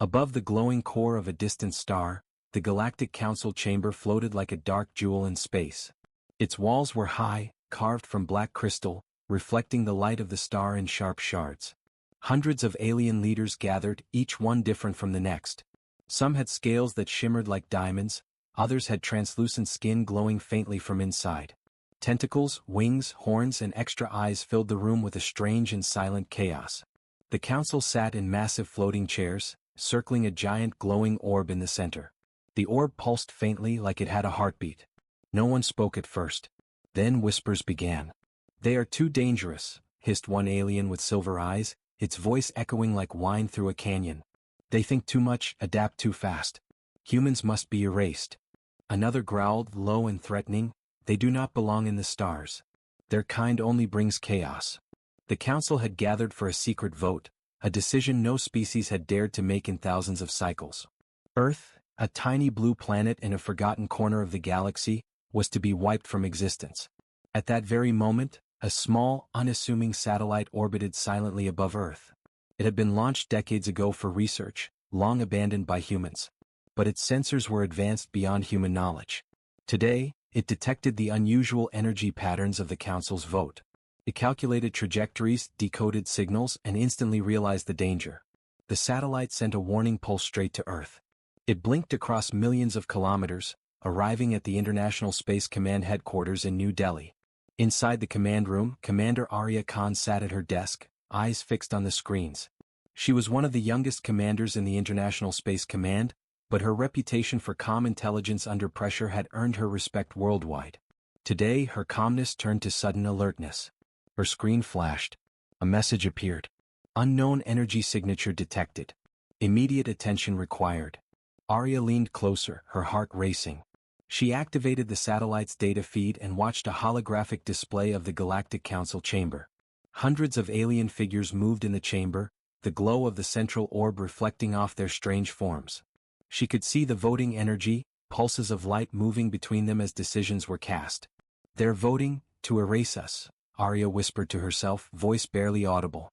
Above the glowing core of a distant star, the Galactic Council chamber floated like a dark jewel in space. Its walls were high, carved from black crystal, reflecting the light of the star in sharp shards. Hundreds of alien leaders gathered, each one different from the next. Some had scales that shimmered like diamonds, others had translucent skin glowing faintly from inside. Tentacles, wings, horns, and extra eyes filled the room with a strange and silent chaos. The council sat in massive floating chairs, circling a giant glowing orb in the center. The orb pulsed faintly like it had a heartbeat. No one spoke at first. Then whispers began. "They are too dangerous," hissed one alien with silver eyes, its voice echoing like wine through a canyon. "They think too much, adapt too fast. Humans must be erased." Another growled, low and threatening, "They do not belong in the stars. Their kind only brings chaos." The council had gathered for a secret vote, a decision no species had dared to make in thousands of cycles. Earth, a tiny blue planet in a forgotten corner of the galaxy, was to be wiped from existence. At that very moment, a small, unassuming satellite orbited silently above Earth. It had been launched decades ago for research, long abandoned by humans. But its sensors were advanced beyond human knowledge. Today, it detected the unusual energy patterns of the Council's vote. It calculated trajectories, decoded signals, and instantly realized the danger. The satellite sent a warning pulse straight to Earth. It blinked across millions of kilometers, arriving at the International Space Command headquarters in New Delhi. Inside the command room, Commander Arya Khan sat at her desk, eyes fixed on the screens. She was one of the youngest commanders in the International Space Command, but her reputation for calm intelligence under pressure had earned her respect worldwide. Today, her calmness turned to sudden alertness. Her screen flashed. A message appeared. "Unknown energy signature detected. Immediate attention required." Arya leaned closer, her heart racing. She activated the satellite's data feed and watched a holographic display of the Galactic Council chamber. Hundreds of alien figures moved in the chamber, the glow of the central orb reflecting off their strange forms. She could see the voting energy, pulses of light moving between them as decisions were cast. "They're voting to erase us," Arya whispered to herself, voice barely audible.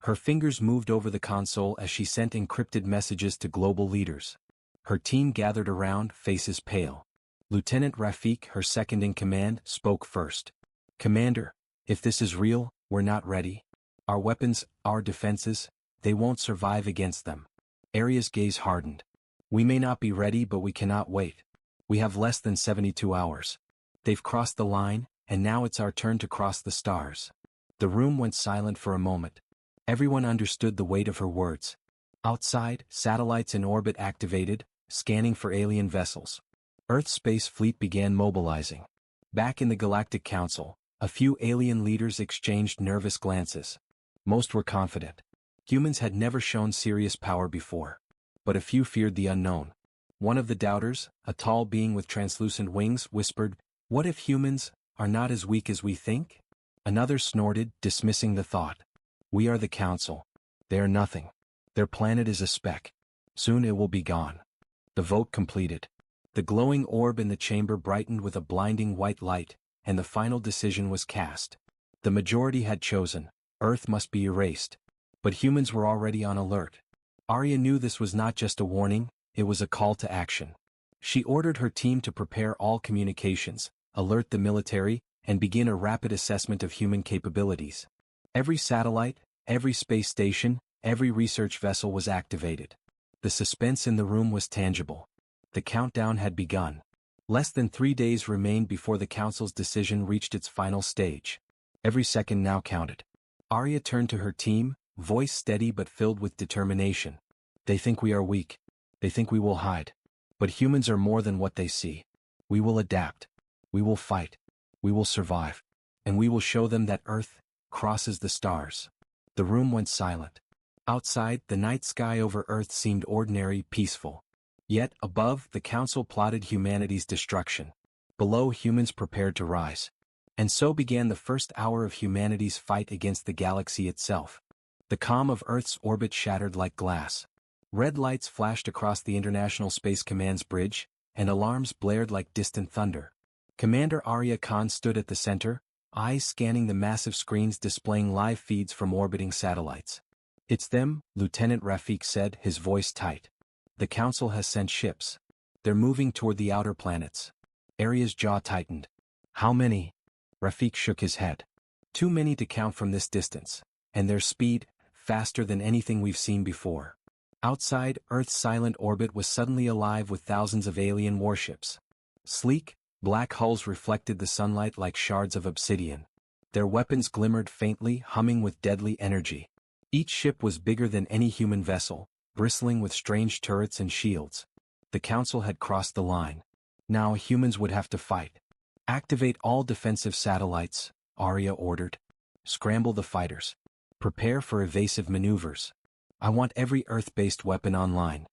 Her fingers moved over the console as she sent encrypted messages to global leaders. Her team gathered around, faces pale. Lieutenant Rafiq, her second-in-command, spoke first. "Commander, if this is real, we're not ready. Our weapons, our defenses, they won't survive against them." Arya's gaze hardened. "We may not be ready, but we cannot wait. We have less than 72 hours. They've crossed the line, and now it's our turn to cross the stars." The room went silent for a moment. Everyone understood the weight of her words. Outside, satellites in orbit activated, scanning for alien vessels. Earth's space fleet began mobilizing. Back in the Galactic Council, a few alien leaders exchanged nervous glances. Most were confident. Humans had never shown serious power before. But a few feared the unknown. One of the doubters, a tall being with translucent wings, whispered, "What if humans are not as weak as we think?" Another snorted, dismissing the thought. "We are the Council. They are nothing. Their planet is a speck. Soon it will be gone." The vote completed. The glowing orb in the chamber brightened with a blinding white light, and the final decision was cast. The majority had chosen, Earth must be erased. But humans were already on alert. Arya knew this was not just a warning, it was a call to action. She ordered her team to prepare all communications, alert the military, and begin a rapid assessment of human capabilities. Every satellite, every space station, every research vessel was activated. The suspense in the room was tangible. The countdown had begun. Less than 3 days remained before the Council's decision reached its final stage. Every second now counted. Arya turned to her team, voice steady but filled with determination. "They think we are weak. They think we will hide. But humans are more than what they see. We will adapt. We will fight. We will survive. And we will show them that Earth crosses the stars." The room went silent. Outside, the night sky over Earth seemed ordinary, peaceful. Yet, above, the Council plotted humanity's destruction. Below, humans prepared to rise. And so began the first hour of humanity's fight against the galaxy itself. The calm of Earth's orbit shattered like glass. Red lights flashed across the International Space Command's bridge, and alarms blared like distant thunder. Commander Arya Khan stood at the center, eyes scanning the massive screens displaying live feeds from orbiting satellites. "It's them," Lieutenant Rafiq said, his voice tight. The Council has sent ships. They're moving toward the outer planets. Arya's jaw tightened. How many? Rafik shook his head. Too many to count from this distance. And their speed, faster than anything we've seen before. Outside, Earth's silent orbit was suddenly alive with thousands of alien warships. Sleek, black hulls reflected the sunlight like shards of obsidian. Their weapons glimmered faintly, humming with deadly energy. Each ship was bigger than any human vessel, bristling with strange turrets and shields. The Council had crossed the line. Now humans would have to fight. Activate all defensive satellites, Arya ordered. Scramble the fighters. Prepare for evasive maneuvers. I want every Earth-based weapon online.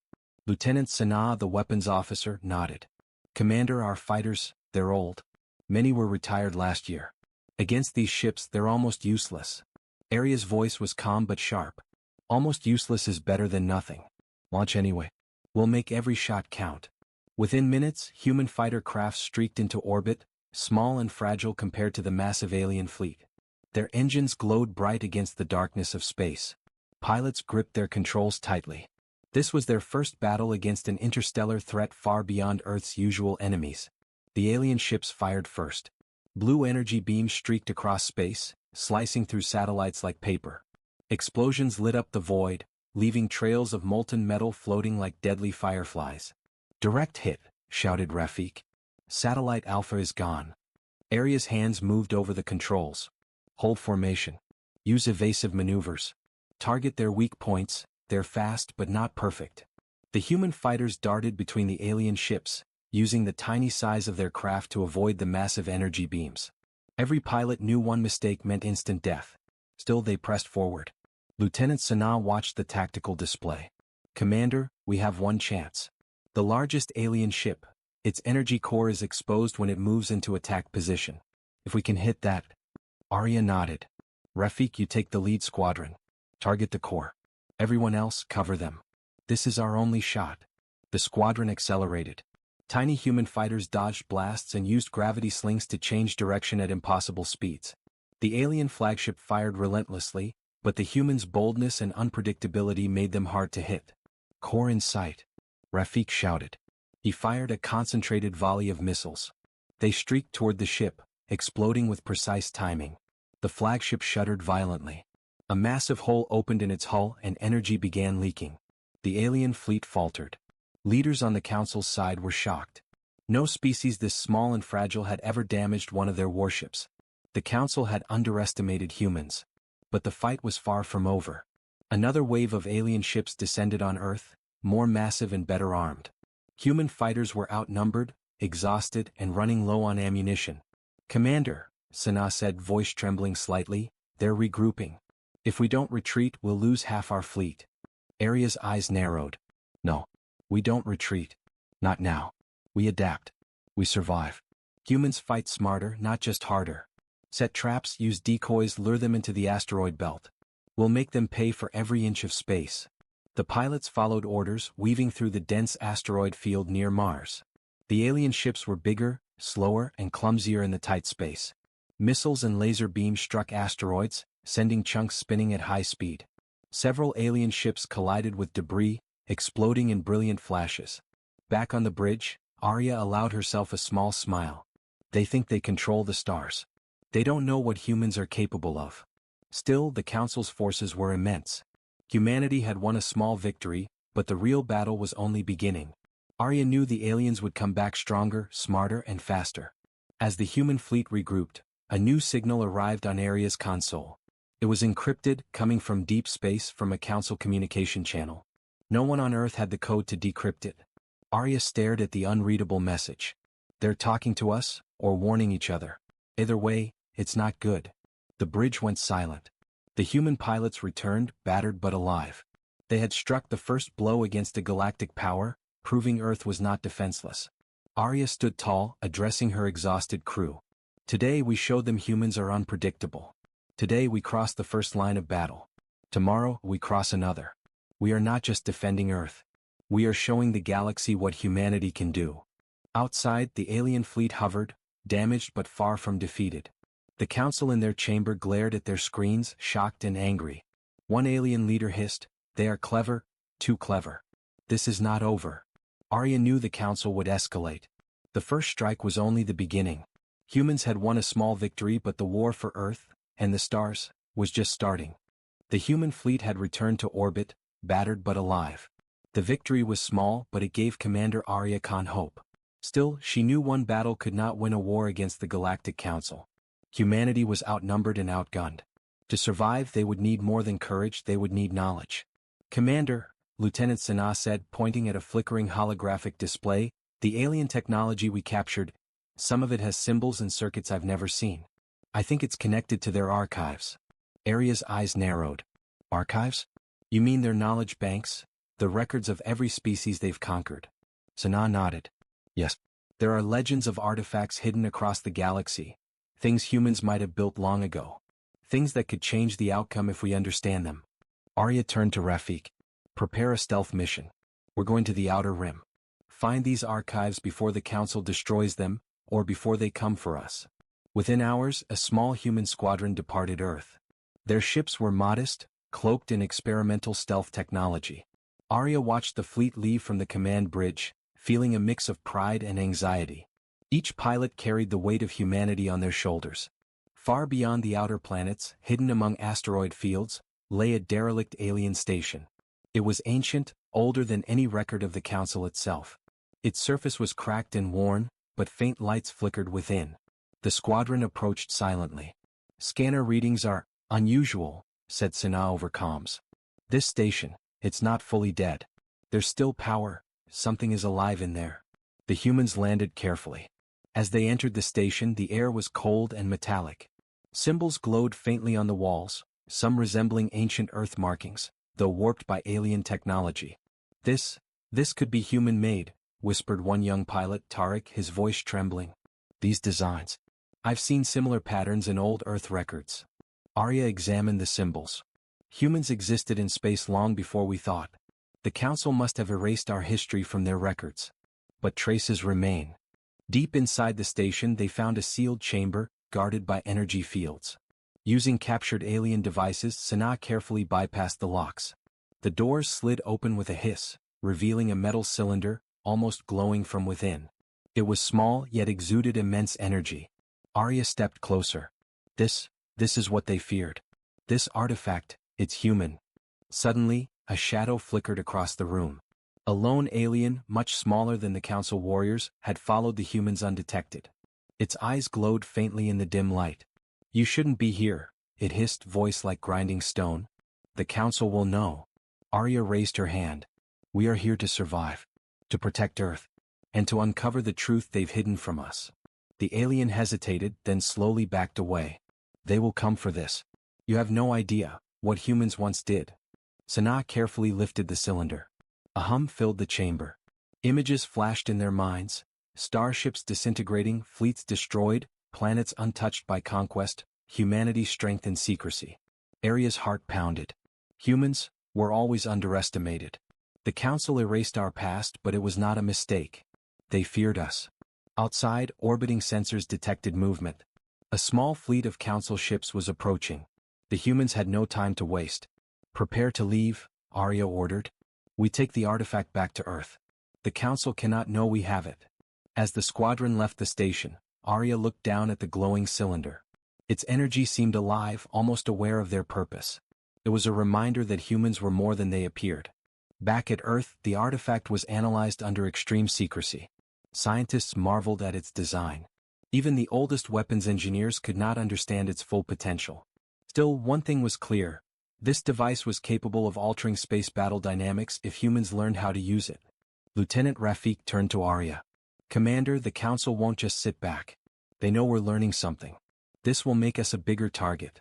Lieutenant Sanaa, the weapons officer, nodded. Commander, our fighters, they're old. Many were retired last year. Against these ships, they're almost useless. Arya's voice was calm but sharp. Almost useless is better than nothing. Launch anyway. We'll make every shot count. Within minutes, human fighter crafts streaked into orbit, small and fragile compared to the massive alien fleet. Their engines glowed bright against the darkness of space. Pilots gripped their controls tightly. This was their first battle against an interstellar threat far beyond Earth's usual enemies. The alien ships fired first. Blue energy beams streaked across space, slicing through satellites like paper. Explosions lit up the void, leaving trails of molten metal floating like deadly fireflies. Direct hit, shouted Rafik. Satellite Alpha is gone. Arya's hands moved over the controls. Hold formation. Use evasive maneuvers. Target their weak points. They're fast but not perfect. The human fighters darted between the alien ships, using the tiny size of their craft to avoid the massive energy beams. Every pilot knew one mistake meant instant death. Still they pressed forward. Lieutenant Sanaa watched the tactical display. Commander, we have one chance. The largest alien ship. Its energy core is exposed when it moves into attack position. If we can hit that... Arya nodded. Rafik, you take the lead squadron. Target the core. Everyone else, cover them. This is our only shot. The squadron accelerated. Tiny human fighters dodged blasts and used gravity slings to change direction at impossible speeds. The alien flagship fired relentlessly, but the humans' boldness and unpredictability made them hard to hit. Core in sight. Rafik shouted. He fired a concentrated volley of missiles. They streaked toward the ship, exploding with precise timing. The flagship shuddered violently. A massive hole opened in its hull and energy began leaking. The alien fleet faltered. Leaders on the Council's side were shocked. No species this small and fragile had ever damaged one of their warships. The Council had underestimated humans. But the fight was far from over. Another wave of alien ships descended on Earth, more massive and better armed. Human fighters were outnumbered, exhausted, and running low on ammunition. Commander, Sanaa said, voice trembling slightly, they're regrouping. If we don't retreat, we'll lose half our fleet. Arya's eyes narrowed. No. We don't retreat. Not now. We adapt. We survive. Humans fight smarter, not just harder. Set traps, use decoys, lure them into the asteroid belt. We'll make them pay for every inch of space. The pilots followed orders, weaving through the dense asteroid field near Mars. The alien ships were bigger, slower, and clumsier in the tight space. Missiles and laser beams struck asteroids, sending chunks spinning at high speed. Several alien ships collided with debris, exploding in brilliant flashes. Back on the bridge, Arya allowed herself a small smile. They think they control the stars. They don't know what humans are capable of. Still, the Council's forces were immense. Humanity had won a small victory, but the real battle was only beginning. Arya knew the aliens would come back stronger, smarter, and faster. As the human fleet regrouped, a new signal arrived on Arya's console. It was encrypted, coming from deep space from a Council communication channel. No one on Earth had the code to decrypt it. Arya stared at the unreadable message. They're talking to us, or warning each other. Either way, it's not good. The bridge went silent. The human pilots returned, battered but alive. They had struck the first blow against a galactic power, proving Earth was not defenseless. Arya stood tall, addressing her exhausted crew. Today we showed them humans are unpredictable. Today we cross the first line of battle. Tomorrow we cross another. We are not just defending Earth. We are showing the galaxy what humanity can do. Outside, the alien fleet hovered, damaged but far from defeated. The Council in their chamber glared at their screens, shocked and angry. One alien leader hissed, "They are clever, too clever." This is not over. Arya knew the council would escalate. The first strike was only the beginning. Humans had won a small victory, but the war for Earth, and the stars, was just starting. The human fleet had returned to orbit, battered but alive. The victory was small, but it gave Commander Arya Khan hope. Still, she knew one battle could not win a war against the Galactic Council. Humanity was outnumbered and outgunned. To survive, they would need more than courage, they would need knowledge. Commander, Lieutenant Sana said, pointing at a flickering holographic display, the alien technology we captured, some of it has symbols and circuits I've never seen. I think it's connected to their archives. Arya's eyes narrowed. Archives? You mean their knowledge banks? The records of every species they've conquered? Sana nodded. Yes. There are legends of artifacts hidden across the galaxy. Things humans might have built long ago. Things that could change the outcome if we understand them. Arya turned to Rafik. Prepare a stealth mission. We're going to the Outer Rim. Find these archives before the Council destroys them, or before they come for us. Within hours, a small human squadron departed Earth. Their ships were modest, cloaked in experimental stealth technology. Arya watched the fleet leave from the command bridge, feeling a mix of pride and anxiety. Each pilot carried the weight of humanity on their shoulders. Far beyond the outer planets, hidden among asteroid fields, lay a derelict alien station. It was ancient, older than any record of the Council itself. Its surface was cracked and worn, but faint lights flickered within. The squadron approached silently. Scanner readings are unusual, said Sana over comms. This station, it's not fully dead. There's still power, something is alive in there. The humans landed carefully. As they entered the station, the air was cold and metallic. Symbols glowed faintly on the walls, some resembling ancient Earth markings, though warped by alien technology. This could be human-made, whispered one young pilot, Tariq, his voice trembling. These designs. I've seen similar patterns in old Earth records. Arya examined the symbols. Humans existed in space long before we thought. The Council must have erased our history from their records. But traces remain. Deep inside the station they found a sealed chamber, guarded by energy fields. Using captured alien devices, Sana carefully bypassed the locks. The doors slid open with a hiss, revealing a metal cylinder, almost glowing from within. It was small, yet exuded immense energy. Arya stepped closer. This is what they feared. This artifact, it's human. Suddenly, a shadow flickered across the room. A lone alien, much smaller than the Council warriors, had followed the humans undetected. Its eyes glowed faintly in the dim light. You shouldn't be here, it hissed, voice like grinding stone. The Council will know. Arya raised her hand. We are here to survive. To protect Earth. And to uncover the truth they've hidden from us. The alien hesitated, then slowly backed away. They will come for this. You have no idea what humans once did. Sana carefully lifted the cylinder. A hum filled the chamber. Images flashed in their minds. Starships disintegrating, fleets destroyed, planets untouched by conquest, humanity's strength and secrecy. Arya's heart pounded. Humans were always underestimated. The Council erased our past, but it was not a mistake. They feared us. Outside, orbiting sensors detected movement. A small fleet of Council ships was approaching. The humans had no time to waste. Prepare to leave, Arya ordered. We take the artifact back to Earth. The Council cannot know we have it. As the squadron left the station, Arya looked down at the glowing cylinder. Its energy seemed alive, almost aware of their purpose. It was a reminder that humans were more than they appeared. Back at Earth, the artifact was analyzed under extreme secrecy. Scientists marveled at its design. Even the oldest weapons engineers could not understand its full potential. Still, one thing was clear. This device was capable of altering space battle dynamics if humans learned how to use it. Lieutenant Rafik turned to Arya. Commander, the Council won't just sit back. They know we're learning something. This will make us a bigger target.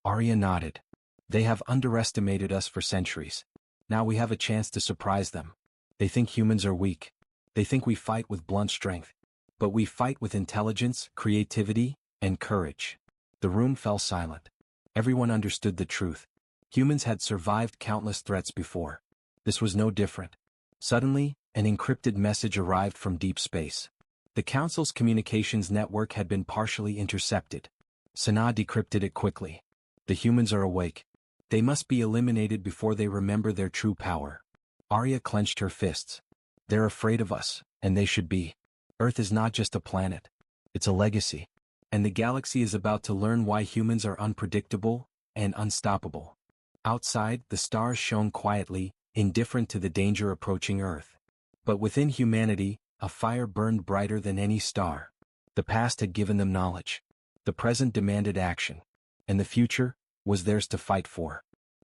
Arya nodded. They have underestimated us for centuries. Now we have a chance to surprise them. They think humans are weak. They think we fight with blunt strength. But we fight with intelligence, creativity, and courage. The room fell silent. Everyone understood the truth. Humans had survived countless threats before. This was no different. Suddenly, an encrypted message arrived from deep space. The Council's communications network had been partially intercepted. Sana decrypted it quickly. The humans are awake. They must be eliminated before they remember their true power. Arya clenched her fists. They're afraid of us, and they should be. Earth is not just a planet. It's a legacy. And the galaxy is about to learn why humans are unpredictable and unstoppable. Outside, the stars shone quietly, indifferent to the danger approaching Earth. But within humanity, a fire burned brighter than any star. The past had given them knowledge. The present demanded action. And the future was theirs to fight for.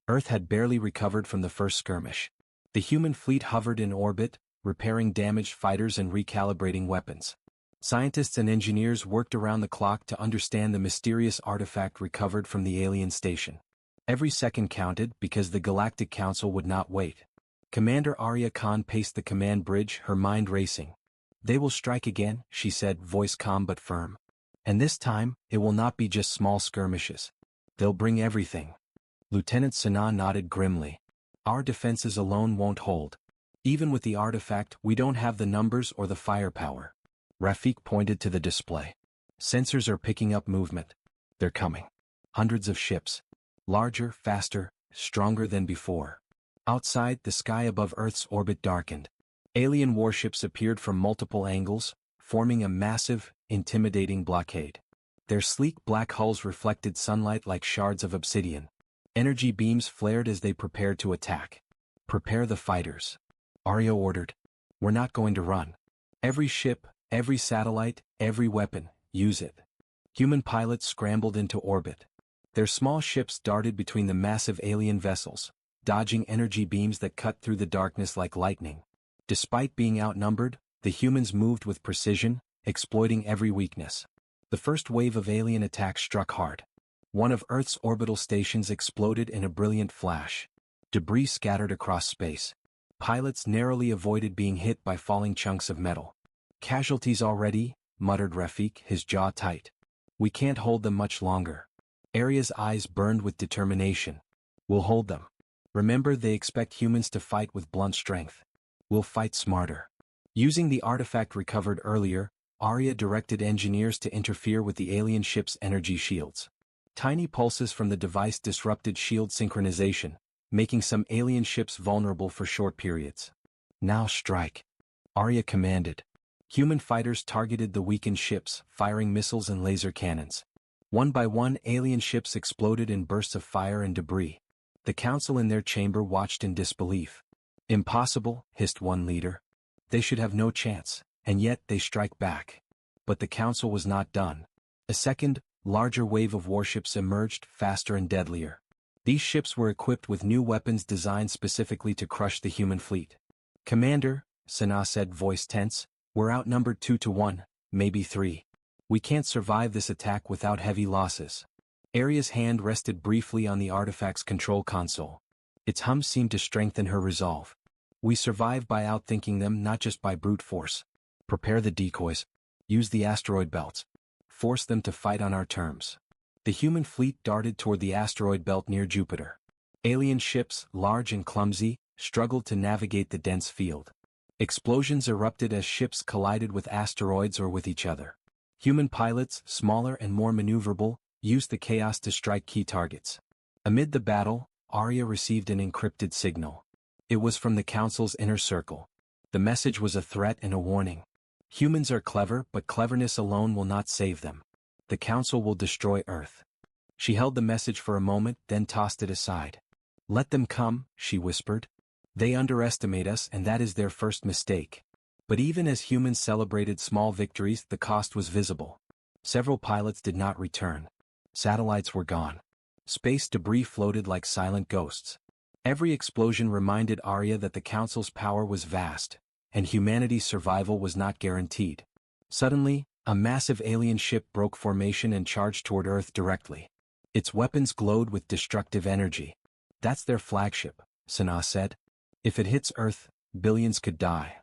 Earth had barely recovered from the first skirmish. The human fleet hovered in orbit, repairing damaged fighters and recalibrating weapons. Scientists and engineers worked around the clock to understand the mysterious artifact recovered from the alien station. Every second counted because the Galactic Council would not wait. Commander Arya Khan paced the command bridge, her mind racing. They will strike again, she said, voice calm but firm. And this time, it will not be just small skirmishes. They'll bring everything. Lieutenant Sanaa nodded grimly. Our defenses alone won't hold. Even with the artifact, we don't have the numbers or the firepower. Rafik pointed to the display. Sensors are picking up movement. They're coming. Hundreds of ships. Larger, faster, stronger than before. Outside, the sky above Earth's orbit darkened. Alien warships appeared from multiple angles, forming a massive, intimidating blockade. Their sleek black hulls reflected sunlight like shards of obsidian. Energy beams flared as they prepared to attack. Prepare the fighters. Arya ordered. We're not going to run. Every ship, every satellite, every weapon, use it. Human pilots scrambled into orbit. Their small ships darted between the massive alien vessels, dodging energy beams that cut through the darkness like lightning. Despite being outnumbered, the humans moved with precision, exploiting every weakness. The first wave of alien attacks struck hard. One of Earth's orbital stations exploded in a brilliant flash. Debris scattered across space. Pilots narrowly avoided being hit by falling chunks of metal. Casualties already, muttered Rafik, his jaw tight. We can't hold them much longer. Arya's eyes burned with determination. We'll hold them. Remember, they expect humans to fight with blunt strength. We'll fight smarter. Using the artifact recovered earlier, Arya directed engineers to interfere with the alien ship's energy shields. Tiny pulses from the device disrupted shield synchronization, making some alien ships vulnerable for short periods. Now strike. Arya commanded. Human fighters targeted the weakened ships, firing missiles and laser cannons. One by one, alien ships exploded in bursts of fire and debris. The council in their chamber watched in disbelief. Impossible, hissed one leader. They should have no chance, and yet they strike back. But the council was not done. A second, larger wave of warships emerged, faster and deadlier. These ships were equipped with new weapons designed specifically to crush the human fleet. Commander, Sanaa said, voice tense, we're outnumbered 2-1, maybe 3. We can't survive this attack without heavy losses. Arya's hand rested briefly on the artifact's control console. Its hum seemed to strengthen her resolve. We survive by outthinking them, not just by brute force. Prepare the decoys. Use the asteroid belts. Force them to fight on our terms. The human fleet darted toward the asteroid belt near Jupiter. Alien ships, large and clumsy, struggled to navigate the dense field. Explosions erupted as ships collided with asteroids or with each other. Human pilots, smaller and more maneuverable, used the chaos to strike key targets. Amid the battle, Arya received an encrypted signal. It was from the Council's inner circle. The message was a threat and a warning. Humans are clever, but cleverness alone will not save them. The Council will destroy Earth. She held the message for a moment, then tossed it aside. Let them come, she whispered. They underestimate us, and that is their first mistake. But even as humans celebrated small victories, the cost was visible. Several pilots did not return. Satellites were gone. Space debris floated like silent ghosts. Every explosion reminded Arya that the Council's power was vast, and humanity's survival was not guaranteed. Suddenly, a massive alien ship broke formation and charged toward Earth directly. Its weapons glowed with destructive energy. That's their flagship, Sanaa said. If it hits Earth, billions could die.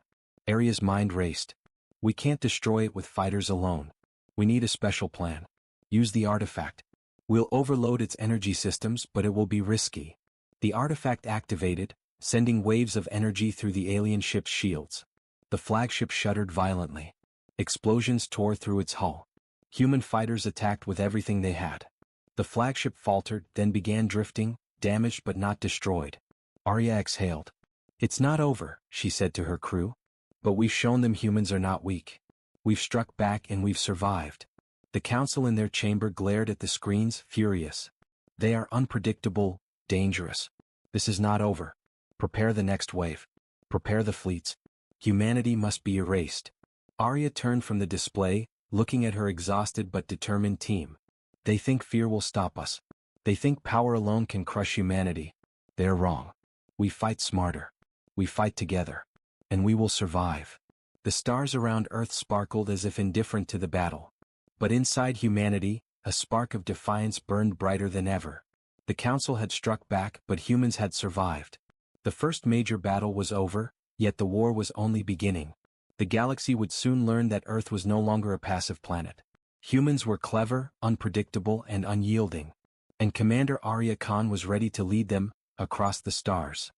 Arya's mind raced. We can't destroy it with fighters alone. We need a special plan. Use the artifact. We'll overload its energy systems, but it will be risky. The artifact activated, sending waves of energy through the alien ship's shields. The flagship shuddered violently. Explosions tore through its hull. Human fighters attacked with everything they had. The flagship faltered, then began drifting, damaged but not destroyed. Arya exhaled. It's not over, she said to her crew. But we've shown them humans are not weak. We've struck back and we've survived. The council in their chamber glared at the screens, furious. They are unpredictable, dangerous. This is not over. Prepare the next wave. Prepare the fleets. Humanity must be erased. Arya turned from the display, looking at her exhausted but determined team. They think fear will stop us. They think power alone can crush humanity. They're wrong. We fight smarter. We fight together. And we will survive. The stars around Earth sparkled as if indifferent to the battle. But inside humanity, a spark of defiance burned brighter than ever. The council had struck back, but humans had survived. The first major battle was over, yet the war was only beginning. The galaxy would soon learn that Earth was no longer a passive planet. Humans were clever, unpredictable, and unyielding. And Commander Arya Khan was ready to lead them across the stars.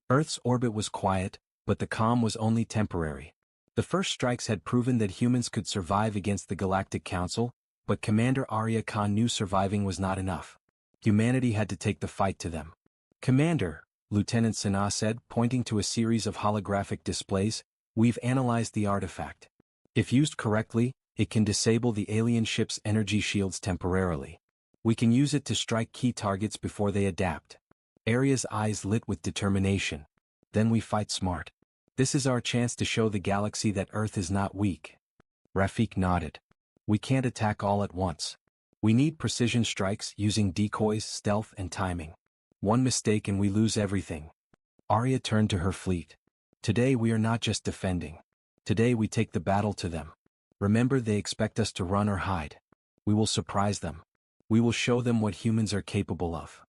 Earth's orbit was quiet, but the calm was only temporary. The first strikes had proven that humans could survive against the Galactic Council, but Commander Arya Khan knew surviving was not enough. Humanity had to take the fight to them. Commander, Lieutenant Sanaa said, pointing to a series of holographic displays, we've analyzed the artifact. If used correctly, it can disable the alien ship's energy shields temporarily. We can use it to strike key targets before they adapt. Arya's eyes lit with determination. Then we fight smart. This is our chance to show the galaxy that Earth is not weak. Rafik nodded. We can't attack all at once. We need precision strikes using decoys, stealth, and timing. One mistake and we lose everything. Arya turned to her fleet. Today we are not just defending. Today we take the battle to them. Remember, they expect us to run or hide. We will surprise them. We will show them what humans are capable of.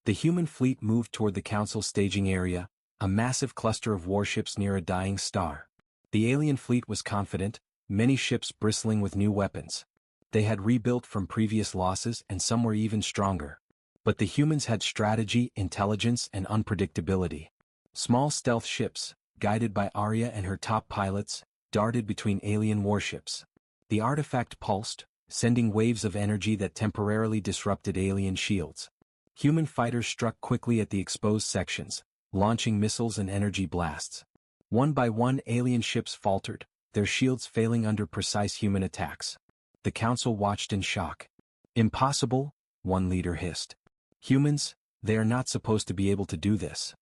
The human fleet moved toward the council staging area, a massive cluster of warships near a dying star. The alien fleet was confident, many ships bristling with new weapons. They had rebuilt from previous losses and some were even stronger. But the humans had strategy, intelligence, and unpredictability. Small stealth ships, guided by Arya and her top pilots, darted between alien warships. The artifact pulsed, sending waves of energy that temporarily disrupted alien shields. Human fighters struck quickly at the exposed sections, launching missiles and energy blasts. One by one, alien ships faltered, their shields failing under precise human attacks. The council watched in shock. Impossible, one leader hissed. Humans, they are not supposed to be able to do this.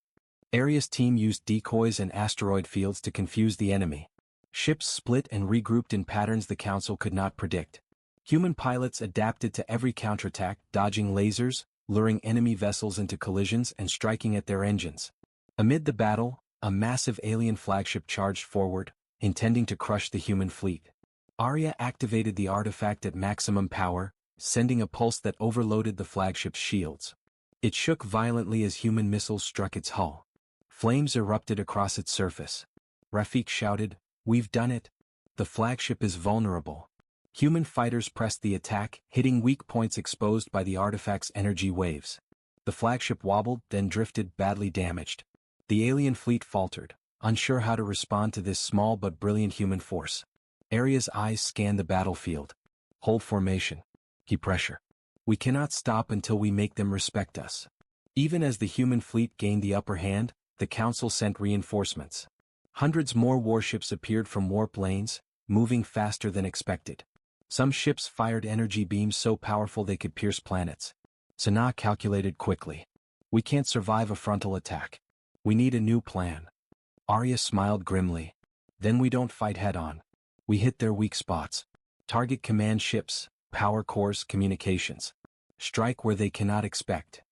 Arya's team used decoys and asteroid fields to confuse the enemy. Ships split and regrouped in patterns the council could not predict. Human pilots adapted to every counterattack, dodging lasers, luring enemy vessels into collisions and striking at their engines. Amid the battle, a massive alien flagship charged forward, intending to crush the human fleet. Arya activated the artifact at maximum power, sending a pulse that overloaded the flagship's shields. It shook violently as human missiles struck its hull. Flames erupted across its surface. Rafik shouted, "We've done it! The flagship is vulnerable." Human fighters pressed the attack, hitting weak points exposed by the artifact's energy waves. The flagship wobbled, then drifted, badly damaged. The alien fleet faltered, unsure how to respond to this small but brilliant human force. Arya's eyes scanned the battlefield. Hold formation. Keep pressure. We cannot stop until we make them respect us. Even as the human fleet gained the upper hand, the council sent reinforcements. Hundreds more warships appeared from warp lanes, moving faster than expected. Some ships fired energy beams so powerful they could pierce planets. Sanaa calculated quickly. We can't survive a frontal attack. We need a new plan. Arya smiled grimly. Then we don't fight head-on. We hit their weak spots. Target command ships, power cores, communications. Strike where they cannot expect.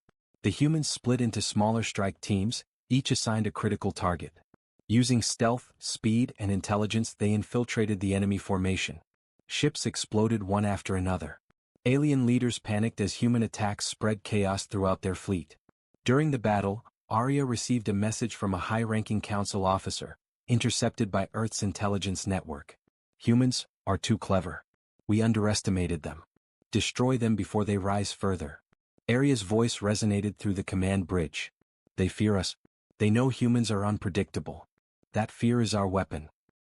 The humans split into smaller strike teams, each assigned a critical target. Using stealth, speed, and intelligence, they infiltrated the enemy formation. Ships exploded one after another. Alien leaders panicked as human attacks spread chaos throughout their fleet. During the battle, Arya received a message from a high-ranking council officer, intercepted by Earth's intelligence network. Humans are too clever. We underestimated them. Destroy them before they rise further. Arya's voice resonated through the command bridge. They fear us. They know humans are unpredictable. That fear is our weapon.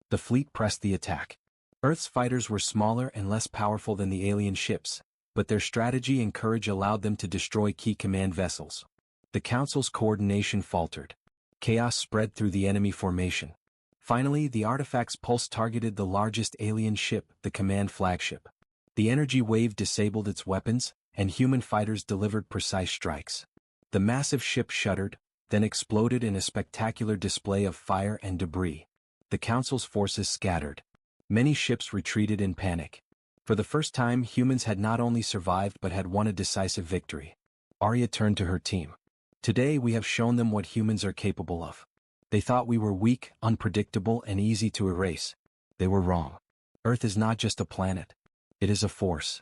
The fleet pressed the attack. Earth's fighters were smaller and less powerful than the alien ships, but their strategy and courage allowed them to destroy key command vessels. The Council's coordination faltered. Chaos spread through the enemy formation. Finally, the artifact's pulse targeted the largest alien ship, the command flagship. The energy wave disabled its weapons, and human fighters delivered precise strikes. The massive ship shuddered, then exploded in a spectacular display of fire and debris. The Council's forces scattered. Many ships retreated in panic. For the first time, humans had not only survived but had won a decisive victory. Arya turned to her team. Today we have shown them what humans are capable of. They thought we were weak, unpredictable, and easy to erase. They were wrong. Earth is not just a planet. It is a force.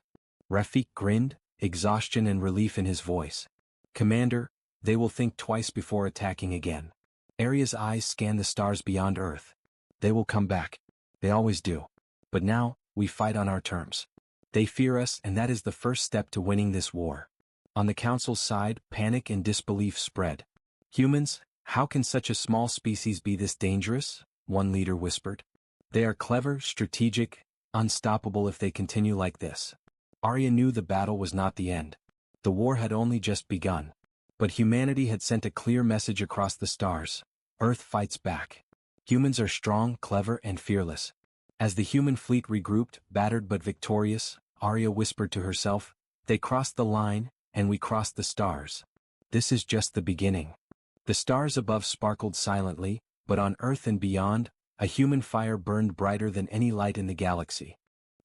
Rafik grinned, exhaustion and relief in his voice. Commander, they will think twice before attacking again. Arya's eyes scanned the stars beyond Earth. They will come back. They always do. But now, we fight on our terms. They fear us, and that is the first step to winning this war. On the Council's side, panic and disbelief spread. Humans, how can such a small species be this dangerous? One leader whispered. They are clever, strategic, unstoppable if they continue like this. Arya knew the battle was not the end. The war had only just begun. But humanity had sent a clear message across the stars. Earth fights back. Humans are strong, clever, and fearless. As the human fleet regrouped, battered but victorious, Arya whispered to herself, they crossed the line, and we crossed the stars. This is just the beginning. The stars above sparkled silently, but on Earth and beyond, a human fire burned brighter than any light in the galaxy.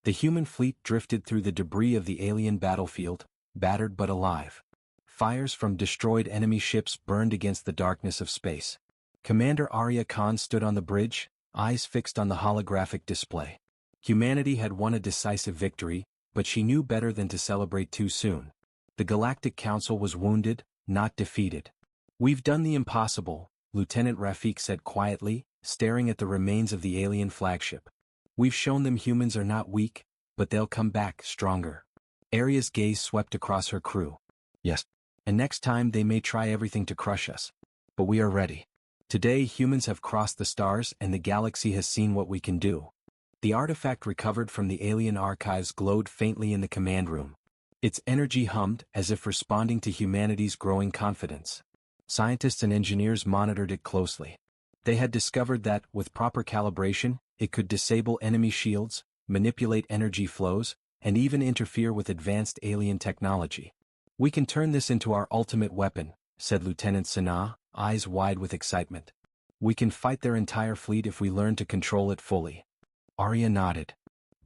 The human fleet drifted through the debris of the alien battlefield, battered but alive. Fires from destroyed enemy ships burned against the darkness of space. Commander Arya Khan stood on the bridge, eyes fixed on the holographic display. Humanity had won a decisive victory, but she knew better than to celebrate too soon. The Galactic Council was wounded, not defeated. We've done the impossible, Lieutenant Rafik said quietly, staring at the remains of the alien flagship. We've shown them humans are not weak, but they'll come back stronger. Arya's gaze swept across her crew. Yes. And next time they may try everything to crush us. But we are ready. Today humans have crossed the stars and the galaxy has seen what we can do. The artifact recovered from the alien archives glowed faintly in the command room. Its energy hummed as if responding to humanity's growing confidence. Scientists and engineers monitored it closely. They had discovered that, with proper calibration, it could disable enemy shields, manipulate energy flows, and even interfere with advanced alien technology. We can turn this into our ultimate weapon, said Lieutenant Sanaa, eyes wide with excitement. We can fight their entire fleet if we learn to control it fully. Arya nodded.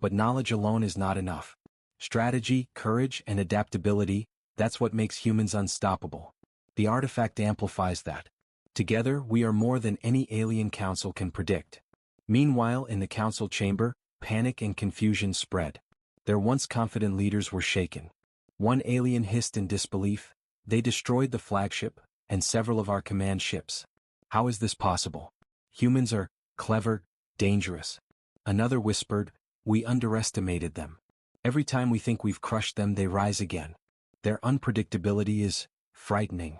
But knowledge alone is not enough. Strategy, courage, and adaptability, that's what makes humans unstoppable. The artifact amplifies that. Together, we are more than any alien council can predict. Meanwhile, in the council chamber, panic and confusion spread. Their once confident leaders were shaken. One alien hissed in disbelief, they destroyed the flagship, and several of our command ships. How is this possible? Humans are clever, dangerous. Another whispered, we underestimated them. Every time we think we've crushed them, they rise again. Their unpredictability is frightening.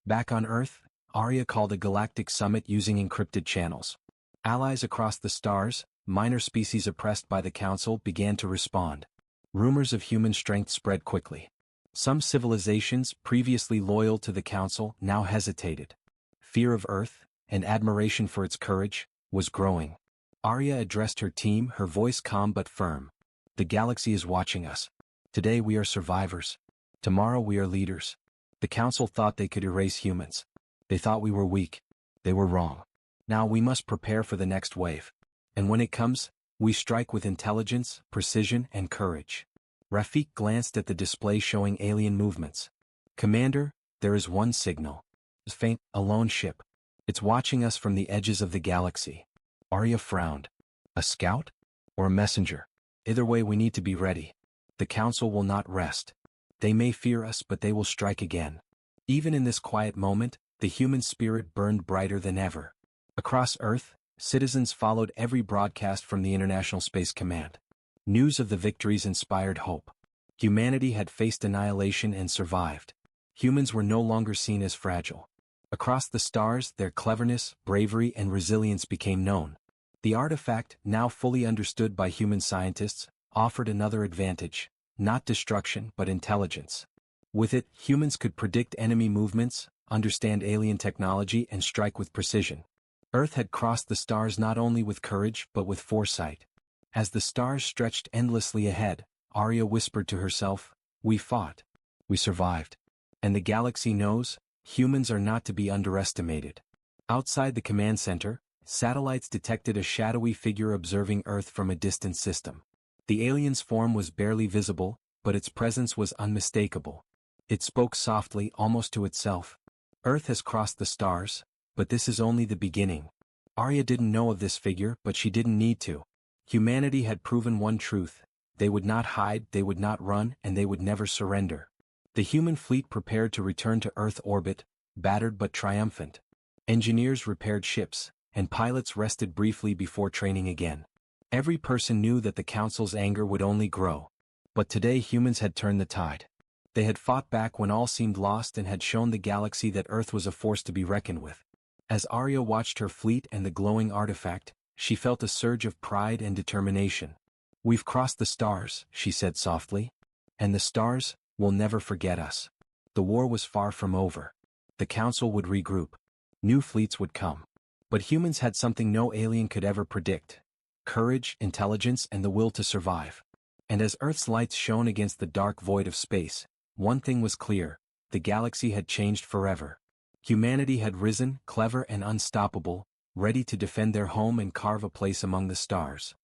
Back on Earth, Arya called a galactic summit using encrypted channels. Allies across the stars, minor species oppressed by the Council, began to respond. Rumors of human strength spread quickly. Some civilizations, previously loyal to the Council, now hesitated. Fear of Earth, and admiration for its courage, was growing. Arya addressed her team, her voice calm but firm. The galaxy is watching us. Today we are survivors. Tomorrow we are leaders. The Council thought they could erase humans. They thought we were weak. They were wrong. Now we must prepare for the next wave. And when it comes, we strike with intelligence, precision, and courage. Rafik glanced at the display showing alien movements. Commander, there is one signal. It's faint, a lone ship. It's watching us from the edges of the galaxy. Arya frowned. A scout? Or a messenger? Either way, we need to be ready. The Council will not rest. They may fear us, but they will strike again. Even in this quiet moment, the human spirit burned brighter than ever. Across Earth, citizens followed every broadcast from the International Space Command. News of the victories inspired hope. Humanity had faced annihilation and survived. Humans were no longer seen as fragile. Across the stars, their cleverness, bravery, and resilience became known. The artifact, now fully understood by human scientists, offered another advantage, not destruction but intelligence. With it, humans could predict enemy movements, understand alien technology and strike with precision. Earth had crossed the stars not only with courage but with foresight. As the stars stretched endlessly ahead, Arya whispered to herself, "We fought. We survived. And the galaxy knows, humans are not to be underestimated." Outside the command center, satellites detected a shadowy figure observing Earth from a distant system. The alien's form was barely visible, but its presence was unmistakable. It spoke softly, almost to itself. "Earth has crossed the stars, but this is only the beginning." Arya didn't know of this figure, but she didn't need to. Humanity had proven one truth: they would not hide, they would not run, and they would never surrender. The human fleet prepared to return to Earth orbit, battered but triumphant. Engineers repaired ships, and pilots rested briefly before training again. Every person knew that the Council's anger would only grow. But today humans had turned the tide. They had fought back when all seemed lost and had shown the galaxy that Earth was a force to be reckoned with. As Arya watched her fleet and the glowing artifact, she felt a surge of pride and determination. "We've crossed the stars," she said softly. "And the stars will never forget us." The war was far from over. The Council would regroup. New fleets would come. But humans had something no alien could ever predict: courage, intelligence, and the will to survive. And as Earth's lights shone against the dark void of space, one thing was clear: the galaxy had changed forever. Humanity had risen, clever and unstoppable, ready to defend their home and carve a place among the stars.